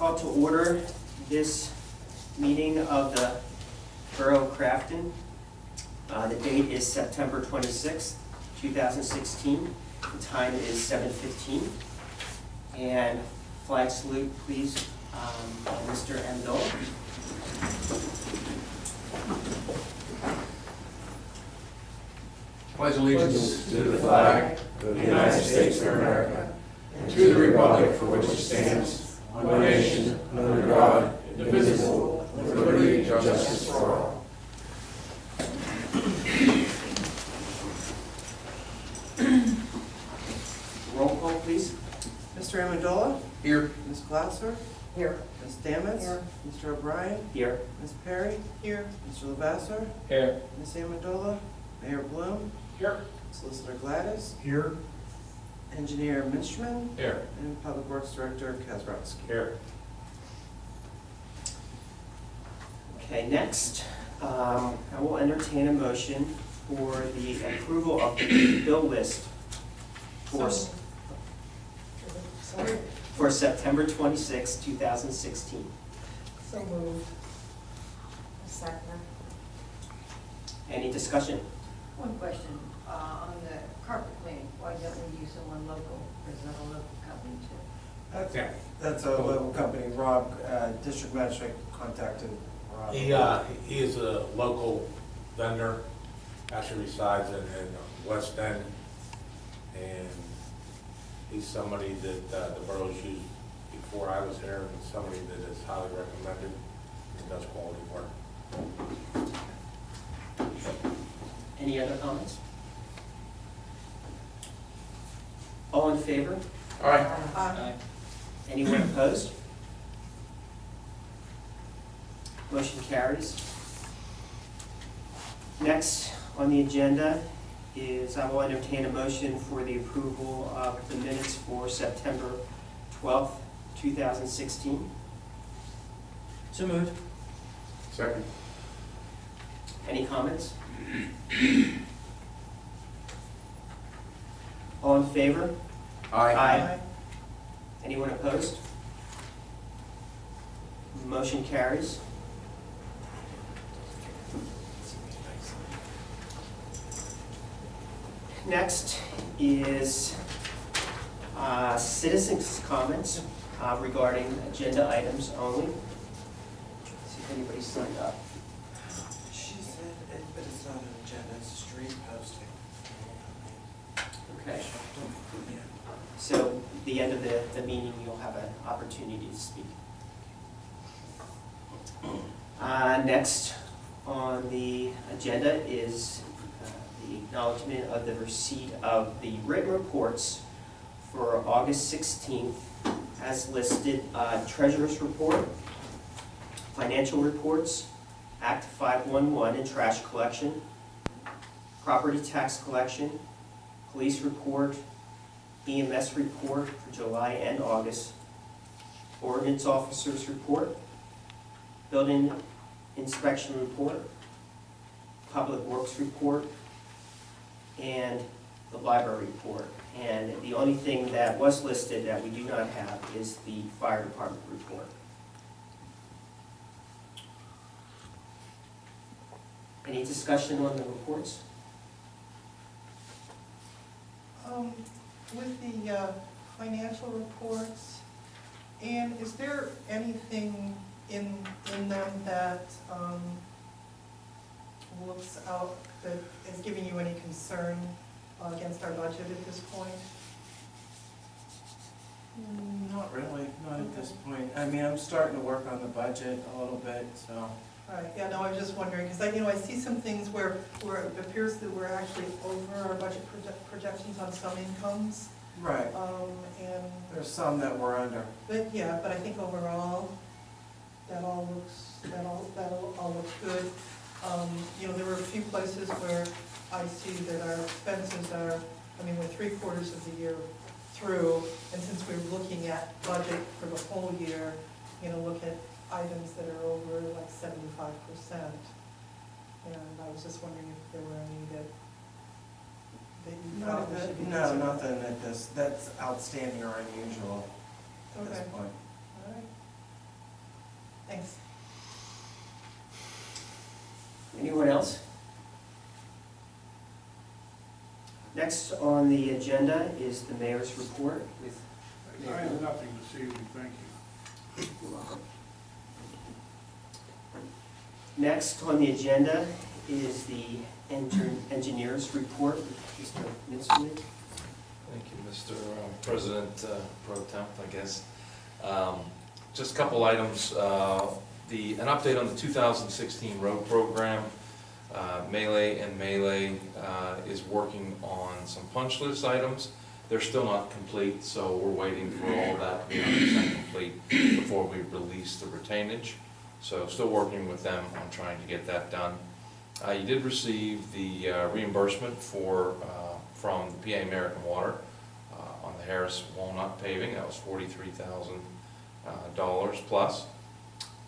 Call to order this meeting of the Borough of Crafton. The date is September 26th, 2016. The time is 7:15. And flag salute, please, Mr. Amendola. Pledge allegiance to the flag of the United States of America and to the republic for which it stands, one nation, under God, indivisible, with liberty and justice for all. Roll call, please. Mr. Amendola? Here. Ms. Glasser? Here. Ms. Stamets? Here. Mr. O'Brien? Here. Ms. Perry? Here. Mr. Lavasser? Here. Ms. Amendola? Mayor Bloom? Here. Solicitor Gladys? Here. Engineer Minchman? Here. And Public Works Director Kazrowski. Here. Okay, next, I will entertain a motion for the approval of the bill list for, Sorry. for September 26, 2016. So moved. A second. Any discussion? One question, on the carpet cleaning, why don't we use someone local, or is that a local company too? That's a local company. Rob, District Magistrate contacted Rob. He is a local vendor, actually resides in West End, and he's somebody that the borough's used before I was here, and somebody that is highly recommended and does quality work. Any other comments? All in favor? All right. Anyone opposed? Motion carries. Next on the agenda is I will entertain a motion for the approval of the minutes for September 12th, 2016. So moved. Second. Any comments? All in favor? Aye. Anyone opposed? Motion carries. Next is citizens' comments regarding agenda items only. See if anybody signed up. She said, but it's not an agenda, it's a street posting. Okay, Yeah. so the end of the meeting, you'll have an opportunity to speak. Next on the agenda is the acknowledgement of the receipt of the written reports for August 16th as listed, treasurer's report, financial reports, Act 511 and trash collection, property tax collection, police report, EMS report for July and August, ordinance officer's report, building inspection report, public works report, and the library report. And the only thing that was listed that we do not have is the fire department report. Any discussion on the reports? With the financial reports, and is there anything in them that looks out, that is giving you any concern against our budget at this point? Not really, not at this point. I mean, I'm starting to work on the budget a little bit, so. Right, yeah, no, I was just wondering, because I see some things where it appears that we're actually over our budget projections on some incomes, Right. and, There's some that we're under. but I think overall, that all looks good. There were a few places where I see that our expenses are, we're 3/4 of the year through, and since we're looking at budget for the whole year, look at items that are over like 75%. And I was just wondering if there were any that you thought we should be No, concerned nothing at this, that's outstanding or unusual at this Okay. point. All right. Thanks. Anyone else? Next on the agenda is the mayor's report with. I have nothing this evening, thank you. You're welcome. Next on the agenda is the engineer's report with Mr. Mitsui. Thank you, Mr. President Pro Temp, I guess. Just a couple items. An update on the 2016 road program. Melee and Melee is working on some punch list items. They're still not complete, so we're waiting for all that to be 100% complete before we release the retainage. So still working with them on trying to get that done. You did receive the reimbursement from the PA American Water on the Harris Walnut paving. That was $43,000 plus.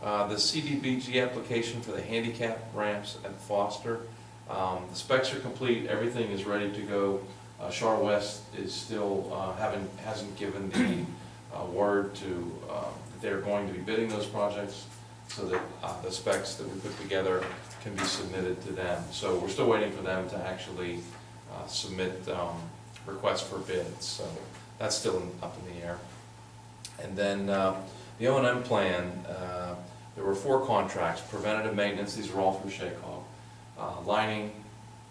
The CDBG application for the handicap ramps at Foster. The specs are complete. Everything is ready to go. Char West is still hasn't given the word to that they're going to be bidding those projects, so that the specs that we put together can be submitted to them. So we're still waiting for them to actually submit requests for bids. So that's still up in the air. And then the O&M plan, there were 4 contracts: preventative maintenance, these are all through Shaycog, lining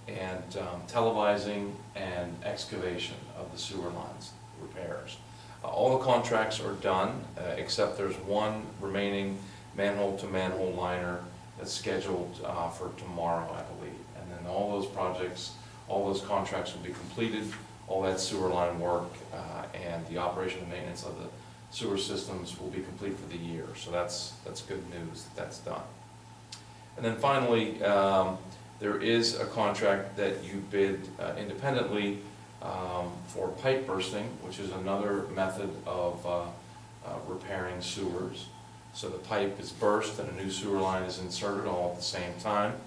and televising and excavation of the sewer lines, repairs. All the contracts are done, except there's one remaining manhole-to-manhole liner that's scheduled for tomorrow, I believe. And then all those projects, all those contracts will be completed, all that sewer line work and the operation and maintenance of the sewer systems will be complete for the year. So that's good news that that's done. And then finally, there is a contract that you bid independently for pipe bursting, which is another method of repairing sewers. So the pipe is burst and a new sewer line is inserted all at the same time.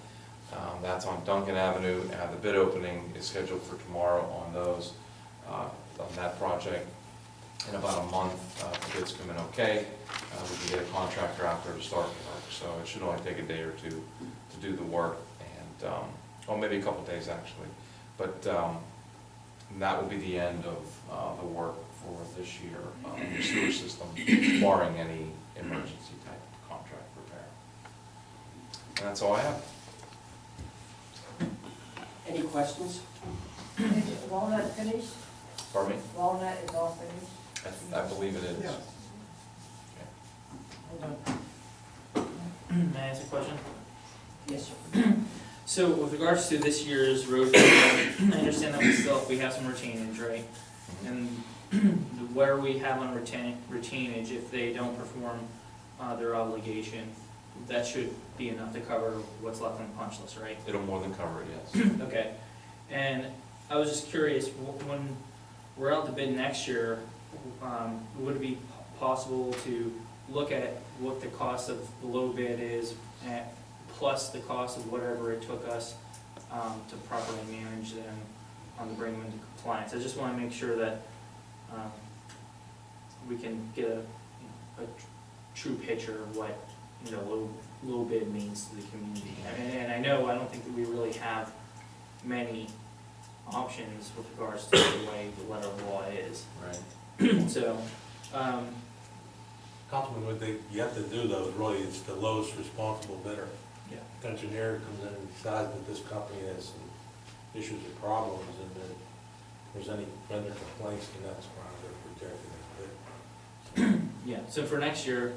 That's on Duncan Avenue. The bid opening is scheduled for tomorrow on those, on that project. In about a month, the bids come in okay. We can get a contractor out there to start work. So it should only take a day or two to do the work, and well, maybe a couple days actually. But that will be the end of the work for this year on the sewer system, barring any emergency type contract repair. And that's all I have. Any questions? Is Walnut finished? Pardon me? Walnut is all finished? I believe it is. Yeah. Hold on. May I ask a question? Yes, sir. So with regards to this year's road program, I understand that we have some retainage, right? And where we have on retainage, if they don't perform their obligation, that should be enough to cover what's left on the punch list, right? It'll more than cover it, yes. Okay. And I was just curious, when we're out to bid next year, would it be possible to look at what the cost of the low bid is, plus the cost of whatever it took us to properly manage them, to bring them into compliance? I just want to make sure that we can get a true picture of what low bid means to the community. And I don't think that we really have many options with regards to the way the letter of law is. Right. So, Councilman, what you have to do though, is really, it's the lowest responsible bidder. yeah. The engineer comes in and decides that this company has some issues or problems, and then if there's any vendor complaints, then that's why they're rejecting it. Yeah, so for next year,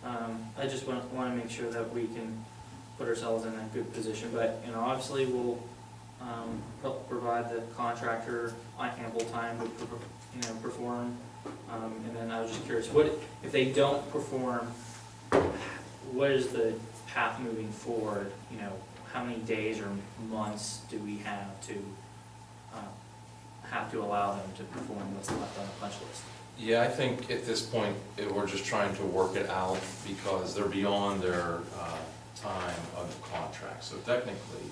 I just want to make sure that we can put ourselves in a good position, but, obviously we'll provide the contractor ample time to perform, and then I was just curious, what, if they don't perform, what is the path moving forward? How many days or months do we have to allow them to perform what's left on the punch list? Yeah, I think at this point, we're just trying to work it out because they're beyond their time of the contract. So technically,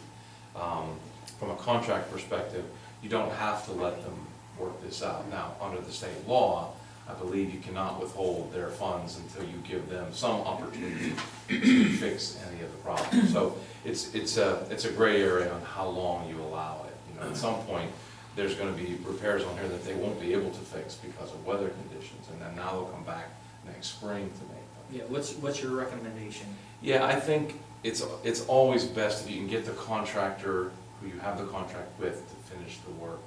from a contract perspective, you don't have to let them work this out. Now, under the state law, I believe you cannot withhold their funds until you give them some opportunity to fix any of the problems. So it's a gray area on how long you allow it. You know, at some point, there's gonna be repairs on here that they won't be able to fix because of weather conditions, and then now they'll come back next spring to make them. Yeah, what's your recommendation? Yeah, I think it's always best if you can get the contractor who you have the contract with to finish the work,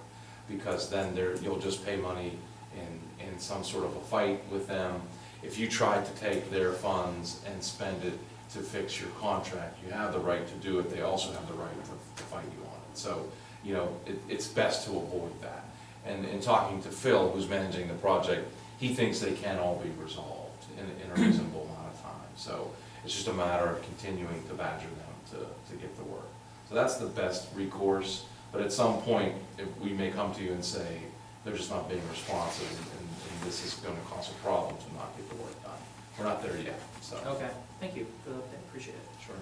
because then you'll just pay money in some sort of a fight with them. If you try to take their funds and spend it to fix your contract, you have the right to do it, they also have the right to fight you on it. So, you know, it's best to avoid that. And in talking to Phil, who's managing the project, he thinks they can all be resolved in a reasonable amount of time. So it's just a matter of continuing to badger them to get the work. So that's the best recourse, but at some point, we may come to you and say, they're just not being responsive, and this is gonna cause a problem to not get the work done. We're not there yet, so. Okay, thank you for the update, appreciate it. Sure.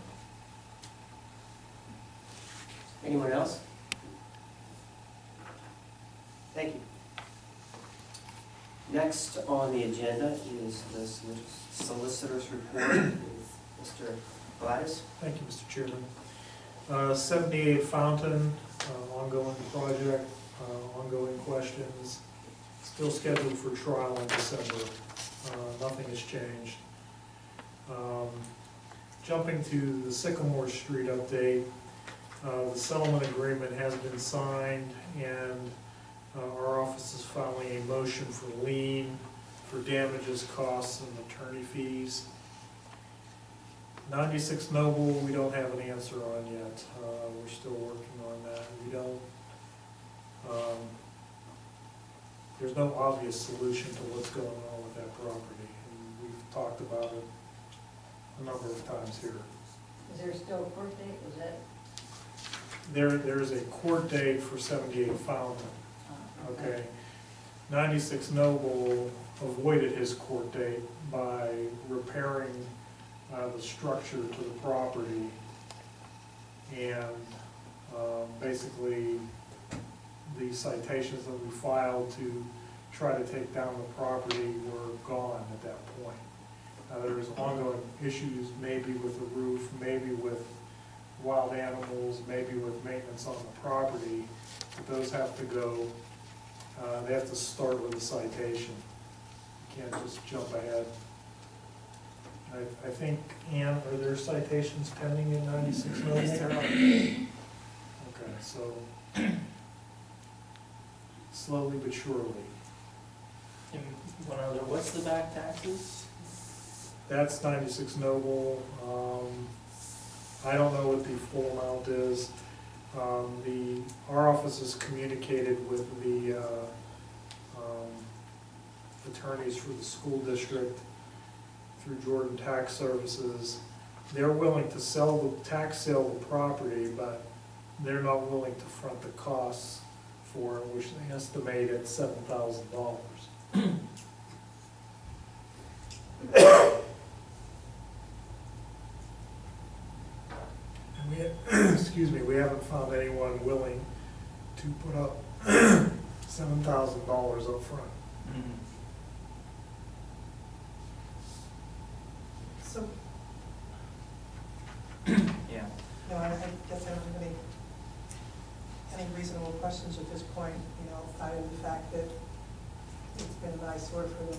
Anyone else? Thank you. Next on the agenda is the solicitor's report with Mr. Gladys. Thank you, Mr. Chairman. 78 Fountain, ongoing project, ongoing questions, still scheduled for trial in December. Nothing has changed. Jumping to the Sycamore Street update, the settlement agreement has been signed, and our office is filing a motion for lien for damages, costs, and attorney fees. 96 Noble, we don't have an answer on yet. We're still working on that. We don't, there's no obvious solution to what's going on with that property. And we've talked about it a number of times here. Is there still a court date, was that? There's a court date for 78 Fountain, okay? 96 Noble avoided his court date by repairing the structure to the property, and basically the citations that we filed to try to take down the property were gone at that point. There's ongoing issues, maybe with the roof, maybe with wild animals, maybe with maintenance on the property, but those have to go, they have to start with a citation. You can't just jump ahead. I think, Ann, are there citations pending in 96 Noble? Yes, there are. Okay, so slowly but surely. And one other, what's the back taxes? That's 96 Noble. I don't know what the full amount is. Our office has communicated with the attorneys for the school district through Jordan Tax Services. They're willing to sell the property, but they're not willing to front the costs for it, which they estimate at $7,000. And excuse me, we haven't found anyone willing to put up $7,000 up front. So, Yeah, no, I guess I don't have any reasonable questions at this point, you know, outside of the fact that it's been an eyesore for the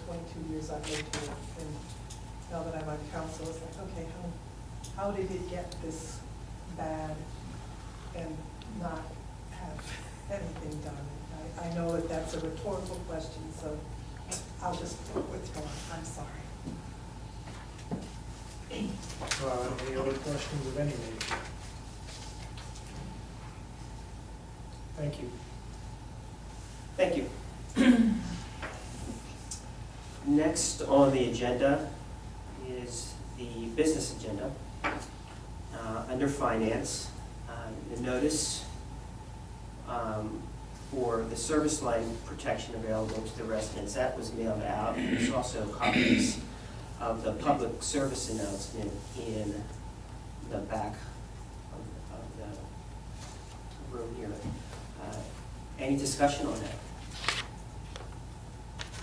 22 years I've lived here. And now that I'm on council, it's like, okay, how did it get this bad and not have anything done? I know that that's a rhetorical question, so I'll just withdraw. I'm sorry. Any other questions of any nature? Thank you. Thank you. Next on the agenda is the business agenda. Under finance, the notice for the service line protection available to the residents, that was mailed out. There's also copies of the public service announcement in the back of the room here. Any discussion on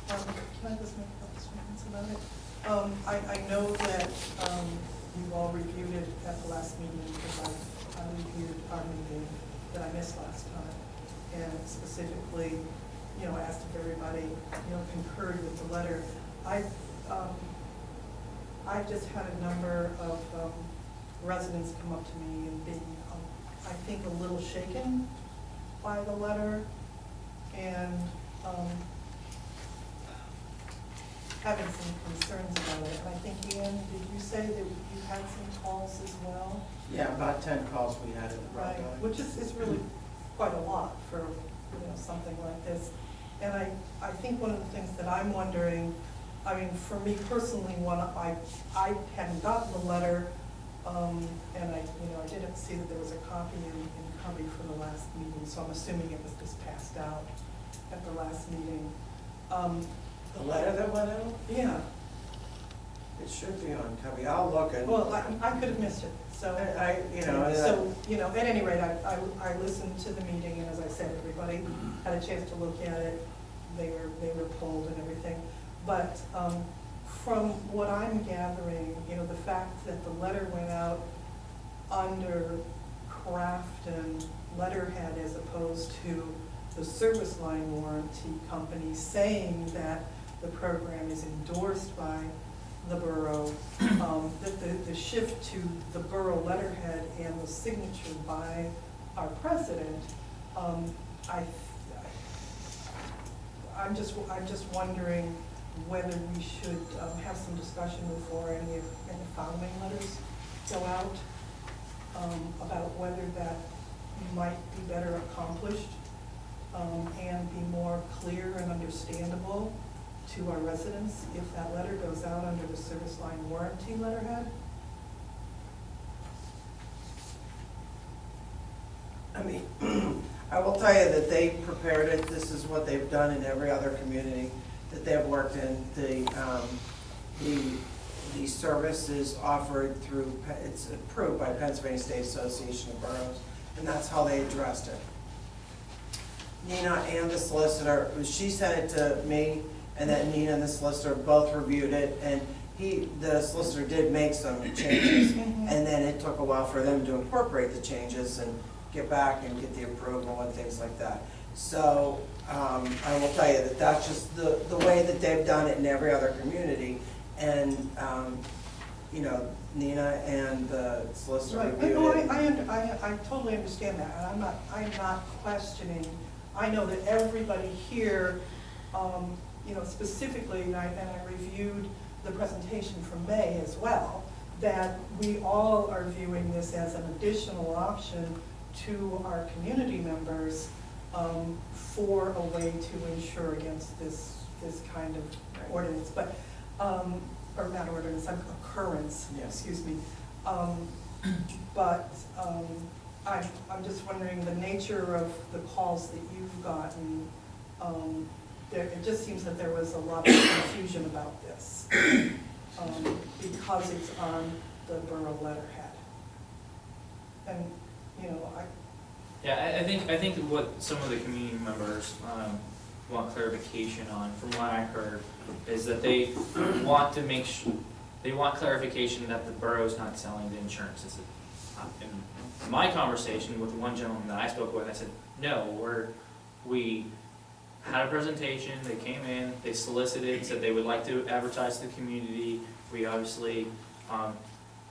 that? can I just make a couple statements about it? I know that you all reviewed it at the last meeting, because I reviewed our meeting that I missed last time, and specifically, you know, asked if everybody, you know, concurred with the letter. I just had a number of residents come up to me and being, I think, a little shaken by the letter, and having some concerns about it. And I think, Ian, did you say that you had some calls as well? Yeah, about 10 calls we had in the Right, Broadway. which is really quite a lot for, you know, something like this. And I think one of the things that I'm wondering, I mean, for me personally, when I hadn't gotten the letter, and I didn't see that there was a copy in copy for the last meeting, so I'm assuming it was just passed out at the last meeting. The letter that went out? Yeah, It should be on copy. I'll look at. well, I could have missed it, so. So, you know, at any rate, I listened to the meeting, and as I said, everybody had a chance to look at it. They were polled and everything. But from what I'm gathering, you know, the fact that the letter went out under Crafton letterhead as opposed to the service line warranty company saying that the program is endorsed by the borough, that the shift to the borough letterhead and the signature by our president, I'm just wondering whether we should have some discussion before any following letters go out, about whether that might be better accomplished, and be more clear and understandable to our residents if that letter goes out under the service line warranty letterhead. I mean, I will tell you that they prepared it. This is what they've done in every other community that they've worked in. The service is offered through, it's approved by Pennsylvania State Association of Boroughs, and that's how they addressed it. Nina and the solicitor, she sent it to me, and then Nina and the solicitor both reviewed it, and the solicitor did make some changes, and then it took a while for them to incorporate the changes and get back and get the approval and things like that. So I will tell you that that's just the way that they've done it in every other community, and you know, Nina and the solicitor Right, reviewed no, it. I totally understand that, and I'm not questioning. I know that everybody here, you know, specifically, and I reviewed the presentation from May as well, that we all are viewing this as an additional option to our community members, for a way to ensure against this kind of ordinance, but, or not ordinance, occurrence, Yeah. excuse me. But I'm just wondering the nature of the calls that you've gotten. It just seems that there was a lot of confusion about this, because it's on the borough letterhead. And, you know, Yeah, I think what some of the community members want clarification on, from what I heard, is that they want to make they want clarification that the borough's not selling the insurance. In my conversation with one gentleman that I spoke with, I said, no, we had a presentation, they came in, they solicited, said they would like to advertise to the community. We obviously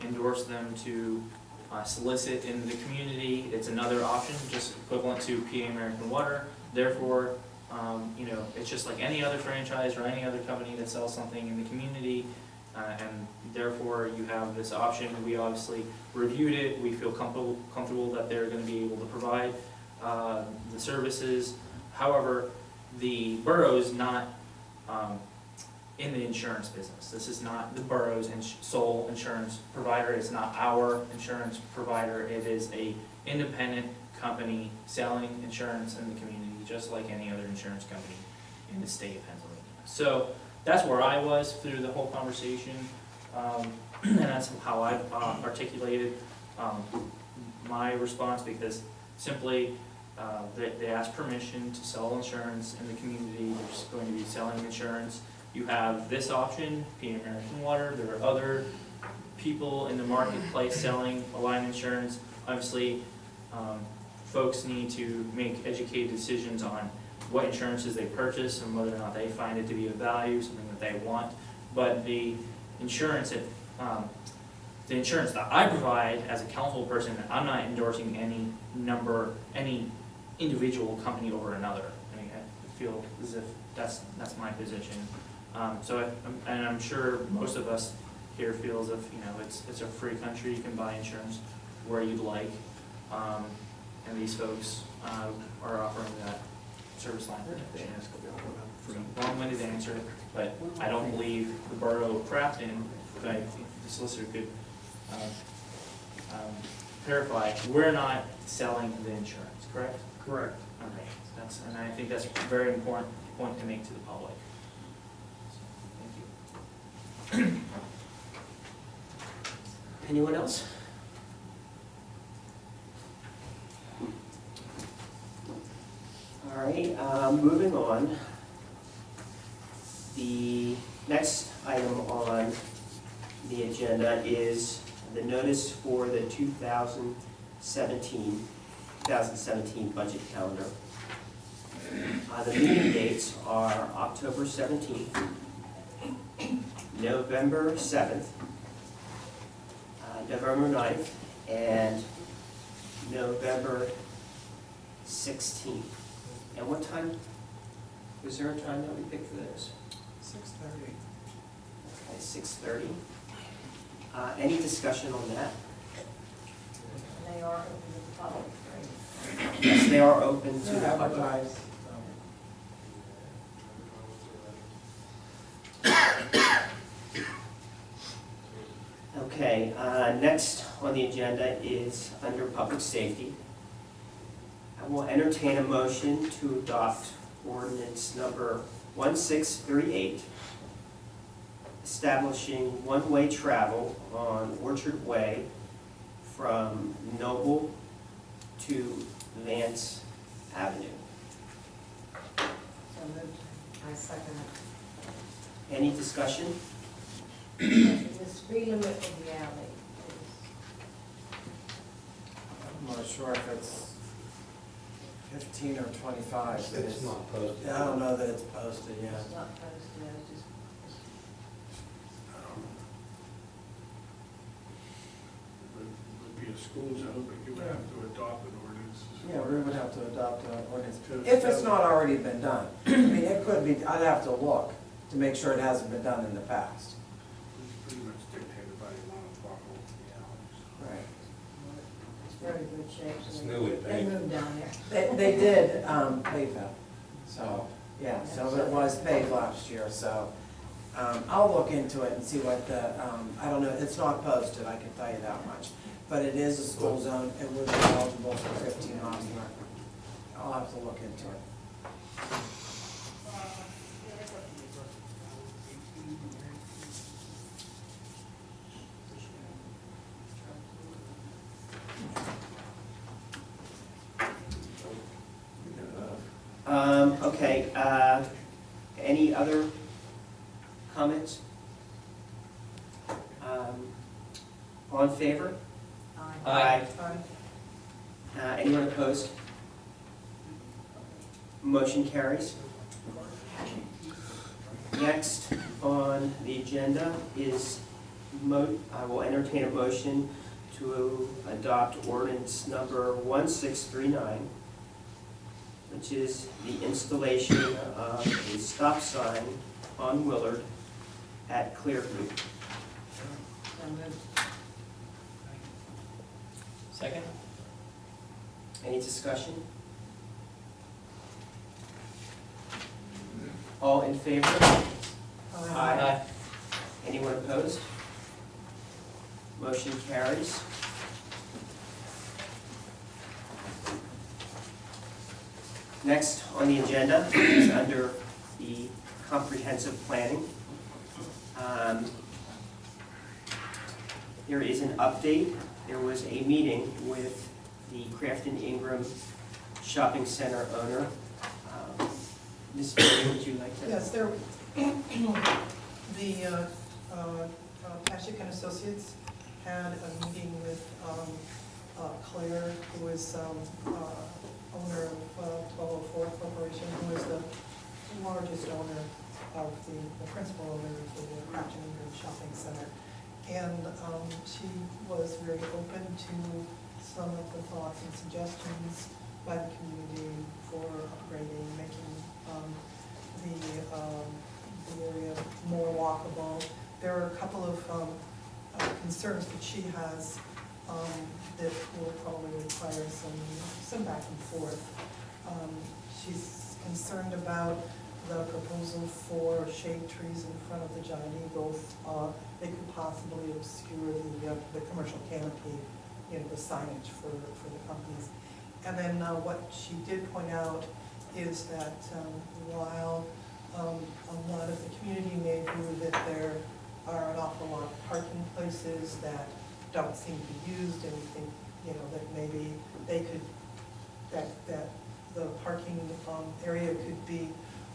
endorsed them to solicit in the community. It's another option, just equivalent to PA American Water. Therefore, you know, it's just like any other franchise or any other company that sells something in the community, and therefore you have this option. We obviously reviewed it. We feel comfortable that they're going to be able to provide the services. However, the borough's not in the insurance business. This is not the borough's sole insurance provider. It's not our insurance provider. It is a independent company selling insurance in the community, just like any other insurance company in the state of Pennsylvania. So that's where I was through the whole conversation, and that's how I articulated my response, because simply they asked permission to sell insurance in the community. They're just going to be selling insurance. you have this option, P American Water, there are other people in the marketplace selling Alliant Insurance. Obviously, folks need to make educated decisions on what insurances they purchase and whether or not they find it to be of value, something that they want. But the insurance that I provide as a council person, I'm not endorsing any individual company over another. I mean, I feel as if that's my position. And I'm sure most of us here feel as if, it's a free country, you can buy insurance where you'd like. And these folks are offering that service line protection. Long-winded answer, but I don't believe the borough of Crafton, if the solicitor could clarify, we're not selling the insurance, correct? Correct. Okay, and I think that's a very important point to make to the public. So, thank you. Anyone else? All right, moving on. The next item on the agenda is the notice for the 2017 budget calendar. The meeting dates are October 17th, November 7th, November 9th, and November 16th. And what time, is there a time that we picked for this? 6:30. Okay, 6:30. Any discussion on that? And they are open to the public, right? Yes, they are open to the public. Advertised. Okay, next on the agenda is under public safety. I will entertain a motion to adopt ordinance number 1638, establishing one-way travel on Orchard Way from Noble to Vance Avenue. So moved. I second it. Any discussion? The speed limit of the alley I'm not sure if it's 15 or 25. It's not posted. Yeah, I don't know that it's posted yet. is not posted, it's just. Would be a school zone, but you would have to adopt an ordinance. Yeah, we would have to adopt an ordinance, if it's not already been done. I mean, it could be, I'd have to look to make sure it hasn't been done in the past. It's pretty much dictated by the amount of parking in the alleys. Right. It's very good shape. so It's they- newly They paved. moved down there. They did pave that, so, yeah, so it was paved last year, so I'll look into it and see what the, I don't know, it's not posted, I can tell you that much. But it is a school zone, it would be eligible for 15 miles an hour. I'll have to look into it. Okay, any other comments? All in favor? Aye. Anyone opposed? Motion carries. Next on the agenda is I will entertain a motion to adopt ordinance number 1639, which is the installation of a stop sign on Willard at Clearview. So moved. Second? Any discussion? All in favor? Anyone opposed? Motion carries. Next on the agenda is under the comprehensive planning. There is an update. There was a meeting with the Crafton Ingram Shopping Center owner. Ms. Berry, would you like to? Yes, there, the Patrick and Associates had a meeting with Claire, who is owner of 1204 Corporation, who is the largest owner of the principal owner of the Crouch and Ingram Shopping Center. And she was very open to some of the thoughts and suggestions by the community for upgrading, making the area more walkable. There are a couple of concerns that she has that will probably require some back and forth. She's concerned about the proposal for shade trees in front of the giant eagles. They could possibly obscure the commercial canopy, you know, the signage for the companies. And then what she did point out is that while a lot of the community may view that there are an awful lot of parking places that don't seem to be used, and we think, you know, that maybe they could, that the parking area could be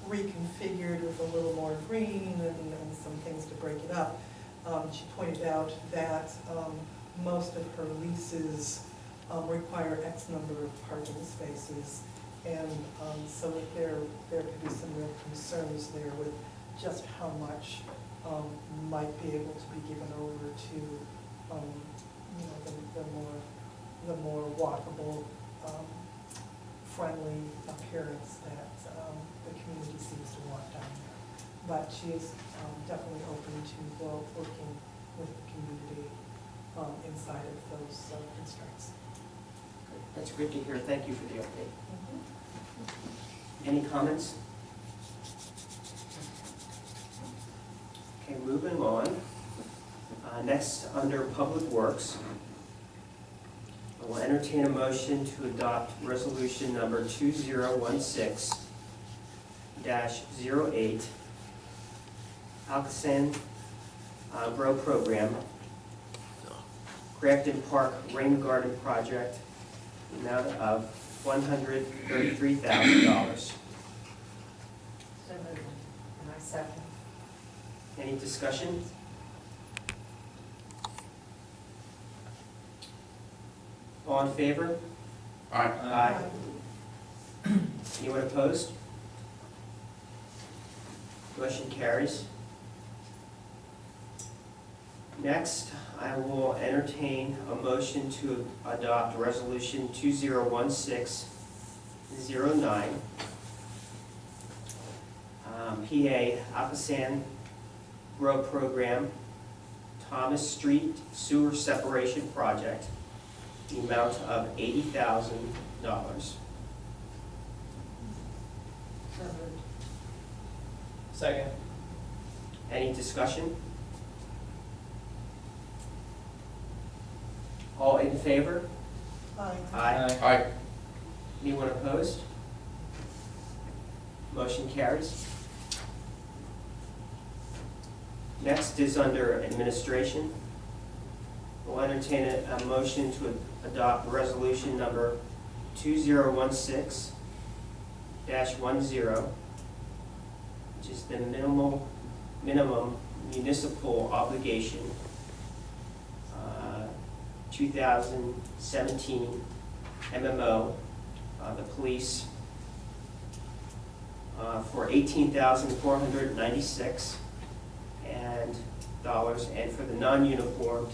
reconfigured with a little more green and some things to break it up. She pointed out that most of her leases require X number of parking spaces, and so that there could be some real concerns there with just how much might be able to be given over to you know, the more walkable, friendly appearance that the community seems to want down there. But she is definitely open to working with the community inside of those constraints. That's great to hear. Thank you for the update. Any comments? Okay, moving on. Next, under Public Works, I will entertain a motion to adopt resolution number 2016-08, Alcosan Grow Program, Grafton Park Rain Garden Project, the amount of $133,000. So moved. And I second. Any discussion? All in favor? Aye. Aye. Anyone opposed? Motion carries. Next, I will entertain a motion to adopt resolution 2016-09, PA Alcosan Grow Program, Thomas Street Sewer Separation Project, the amount of $80,000. So moved. Second. Any discussion? All in favor? Aye. Aye. Anyone opposed? Motion carries. Next is under administration. We'll entertain a motion to adopt resolution number 2016-10, which is the minimum municipal obligation, 2017 MMO, the police, for $18,496 and for the non-uniformed,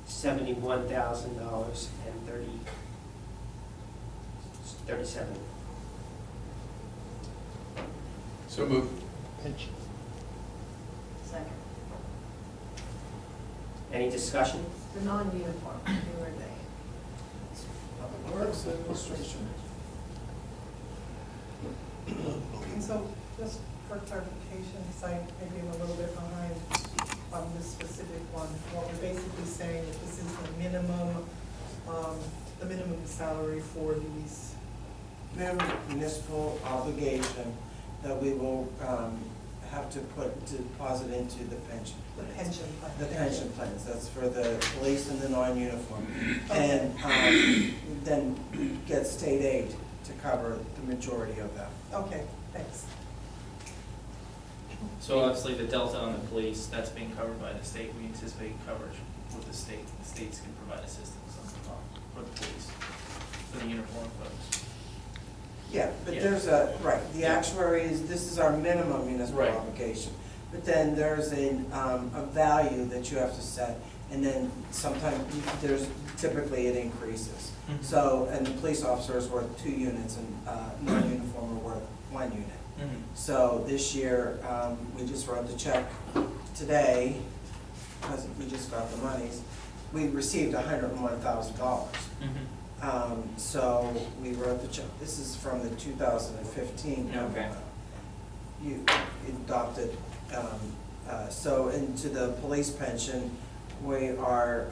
$71,037. So moved. Second. Any discussion? The non-uniform, who are they? Public Works Administration. And so, just for clarification, because I maybe am a little bit behind on this specific one, what we're basically saying is this is the minimum salary for these. Minimum municipal obligation that we will have to deposit into the pension. The plans. pension plan. The pension plans, that's for the police and the non-uniform. Okay. And then get state aid to cover the majority of them. Okay, thanks. So obviously the delta on the police, that's being covered by the state. We anticipate coverage with the state. The states can provide assistance on the top for the police, for the uniformed folks. Yeah, but Yeah. there's a, right, the Yeah. actuary is, this is our minimum municipal Right. obligation. But then there's a value that you have to set, and then sometimes, there's, typically it increases. Mhm. So, and the police officer is worth 2 units, and non-uniform are worth 1 unit. Mhm. So this year, we just wrote the check today, because we just got the monies. We received $101,000. So we wrote the check, this is from the 2015. Okay. You adopted, so into the police pension, we are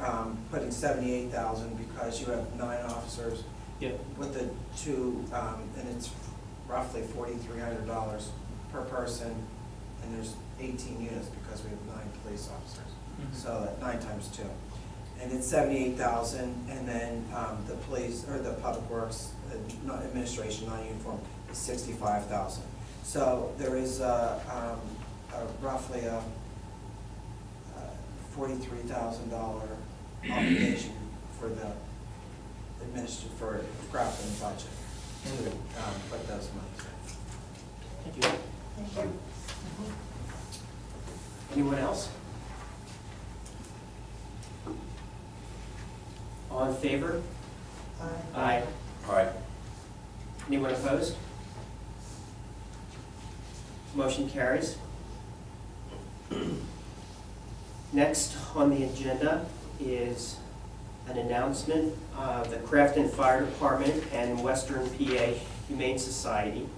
putting 78,000 because you have 9 officers. Yep. With the 2, and it's roughly $4,300 per person, and there's 18 units because we have 9 police officers. Mhm. So that 9 times 2. And it's 78,000, and then the police, or the public works, administration, non-uniform, is 65,000. So there is roughly a $43,000 obligation for the for crafting the budget to put those monies in. Thank you. Thank you. Anyone else? All in favor? Aye. All right. Anyone opposed? Motion carries. Next on the agenda is an announcement. The Crafton Fire Department and Western PA Humane Society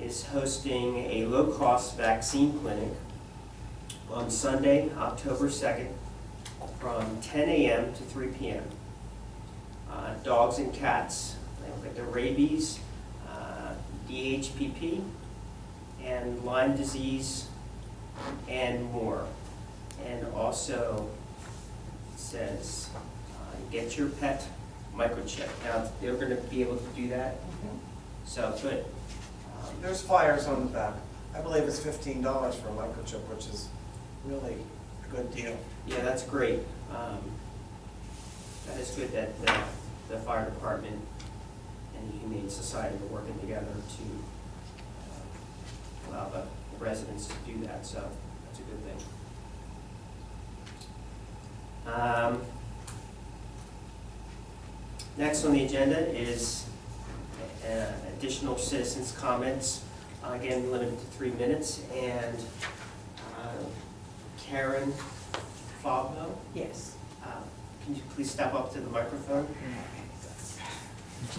is hosting a low-cost vaccine clinic on Sunday, October 2nd, from 10 a.m. to 3 p.m. Dogs and cats, like the rabies, DHPP, and Lyme disease, and more. And also it says, get your pet microchip. Now, they're going to be able to do that, so good. There's flyers on the back. I believe it's $15 for a microchip, which is really a good deal. Yeah, that's great. That is good that the fire department and the Humane Society are working together to allow the residents to do that, so that's a good thing. Next on the agenda is additional citizens' comments, again limited to 3 minutes, and Karen Fogno. Yes. Can you please step up to the microphone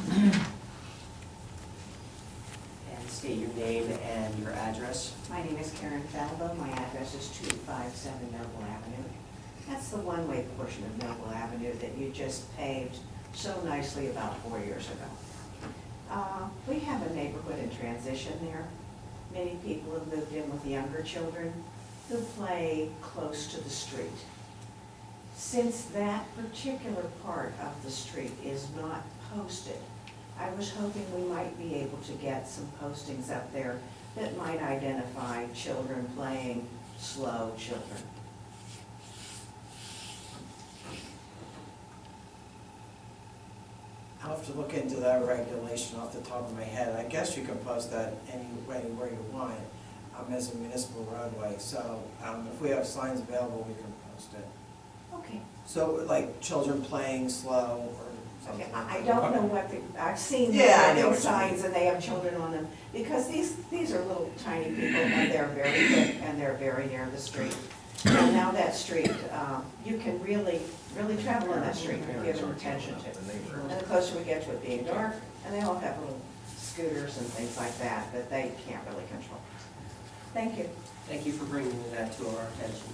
and state your name and your address? My name is Karen Falvo. My address is 257 Noble Avenue. That's the one-way portion of Noble Avenue that you just paved so nicely about 4 years ago. We have a neighborhood in transition there. Many people have moved in with younger children who play close to the street. Since that particular part of the street is not posted, I was hoping we might be able to get some postings up there that might identify children playing slow children. I'll have to look into that regulation off the top of my head. I guess you can post that anywhere you want as a municipal roadway. So if we have signs available, we can post it. Okay. So like children playing slow or something. Okay, I don't know what I've seen Yeah, I know the what you big signs and they have children on them, because these are little tiny people and they're very quick and they're very near the street. And now that street, you can really travel on that street if you give them attention to. And the closer we get to it being dark, and they all have little scooters and things like that they can't really control. Thank you. Thank you for bringing that to our attention.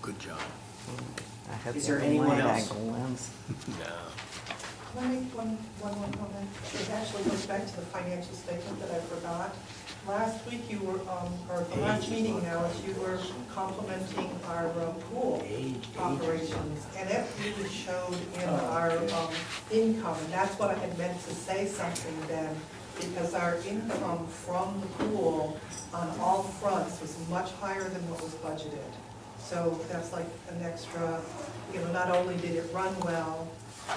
Good job. Is there anyone else? Let me make one more comment. It actually goes back to the financial statement that I forgot. last week you were, or the last meeting now, you were complimenting our pool operations, and it really showed in our income, and that's what I had meant to say something then, because our income from the pool on all fronts was much higher than what was budgeted. So that's like an extra, not only did it run well,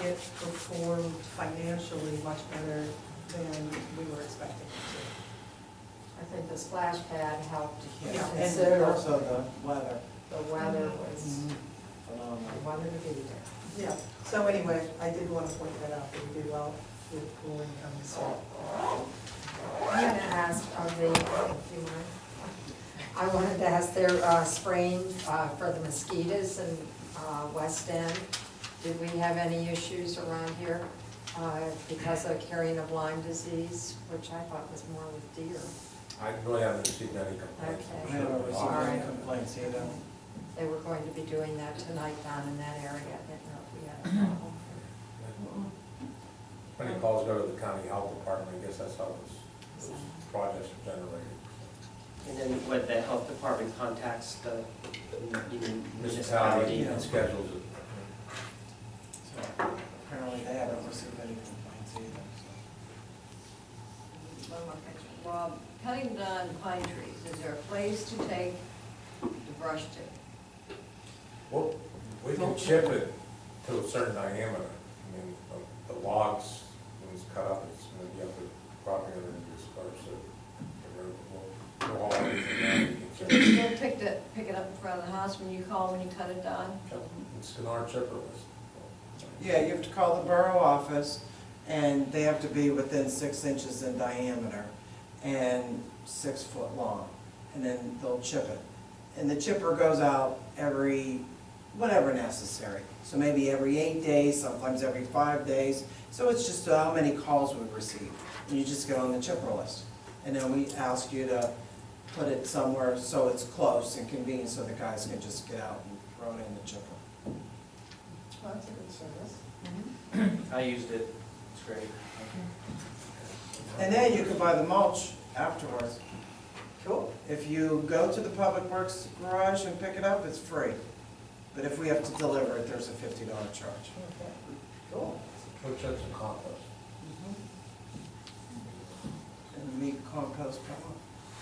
it performed financially much better than we were expecting it I think the splash pad helped Yeah, and consider also the weather. the weather was Phenomenal. one of the beauty there. to. Yeah, so anyway, I did want to point that out, that we did well with cooling and so. I'm gonna ask, if you mind, I wanted to ask their spraying for the mosquitoes in West End. Did we have any issues around here because of carrying of Lyme disease, which I thought was more with deer? I really haven't received any complaints. I haven't received All any right. complaints either. They were going to be doing that tonight down in that area. I didn't know if we had a problem. Many calls go to the county health department, I guess that's how those projects are generated. And then what the health department contacts the Municipality municipality. and schedules it. So apparently they haven't received any complaints either. One more question. Rob, cutting down pine trees, is there a place to take the brush to? Well, we can chip it to a certain diameter. I mean, the logs, when it's cut up, it's gonna be up to property owner to disperse it. We'll haul everything down, we can So chip you it. still pick it up in front of the house when you call, when you cut it down? It's an our chipper list. Yeah, you have to call the borough office, and they have to be within 6 inches in diameter and 6 foot long, and then they'll chip it. And the chipper goes out every, whatever necessary. So maybe every 8 days, sometimes every 5 days. So it's just how many calls we receive. And you just get on the chipper list. And then we ask you to put it somewhere so it's close and convenient, so the guys can just get out and throw it in the chipper. Well, that's a good service. I used it, it's great. And then you can buy the mulch afterwards. Cool. If you go to the Public Works garage and pick it up, it's free. But if we have to deliver it, there's a $50 charge. Okay, cool. We'll chip some compost. And we compost come.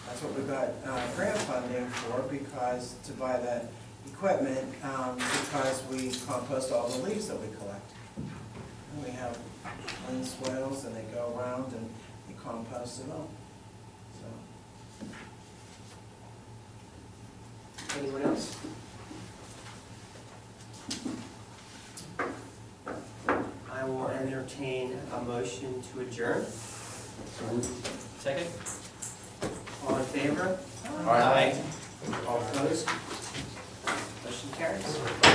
That's what we got grant funding for, because, to buy that equipment, because we compost all the leaves that we collect. And we have clean swales, and they go around and we compost it all. So. Anyone else? I will entertain a motion to adjourn. Second? All in favor? Aye. All opposed? Motion carries.